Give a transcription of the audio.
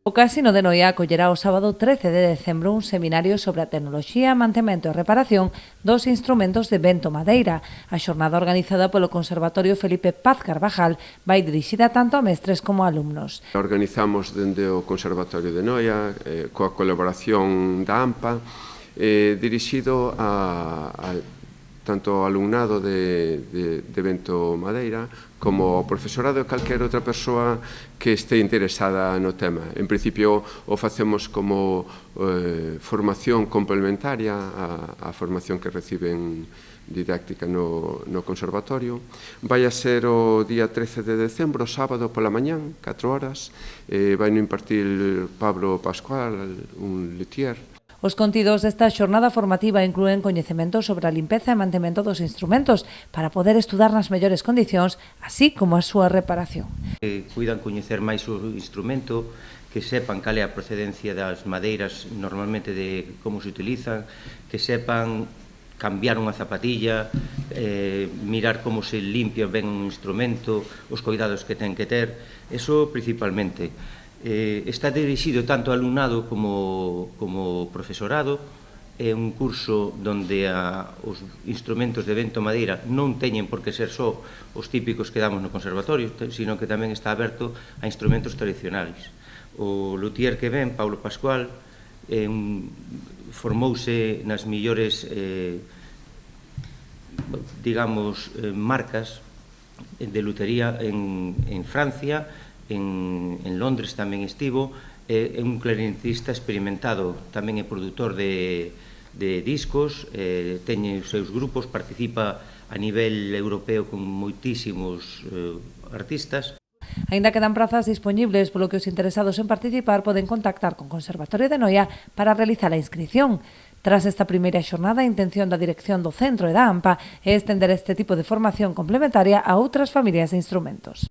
O Casino de Noia acollerá o sábado 13 de decembro un seminario sobre a tecnoloxía, mantemento e reparación dos instrumentos de vento madeira. A xornada organizada polo Conservatorio Felipe Paz Carvajal vai dirixida tanto a mestres como a alumnos. Organizamos dende o Conservatorio de Noia, coa colaboración da AMPA, dirixido a tanto ao alumnado de vento madeira como ao profesorado e calquera outra persoa que este interesada no tema. En principio o facemos como formación complementaria á formación que reciben didáctica no conservatorio. Vai a ser o día 13 de decembro, sábado pola mañán, 4 horas. Vai no impartir Pablo Pascual, un luthier. Os contidos desta xornada formativa inclúen coñecementos sobre a limpeza e mantemento dos instrumentos para poder estudar nas mellores condicións, así como a súa reparación. Cuidan coñecer máis o instrumento, que sepan cal é a procedencia das madeiras normalmente de como se utilizan, que sepan cambiar unha zapatilla, mirar como se limpia ben un instrumento, os cuidados que ten que ter, eso principalmente. Está dirixido tanto ao alumnado como profesorado. É un curso onde os instrumentos de vento madeira non teñen por que ser só os típicos que damos no conservatorio, sino que tamén está aberto a instrumentos tradicionais. O luthier que ven, Pablo Pascual, formouse nas millores digamos, marcas de lutería en Francia, en Londres tamén estivo, é un clarinetista experimentado, tamén é produtor de discos, teñe os seus grupos, participa a nivel europeo con moitísimos artistas. Aínda quedan prazas dispoñibles, polo que os interesados en participar poden contactar con Conservatorio de Noia para realizar a inscrición. Tras esta primeira xornada, a intención da dirección do centro e da AMPA é estender este tipo de formación complementaria a outras familias de instrumentos.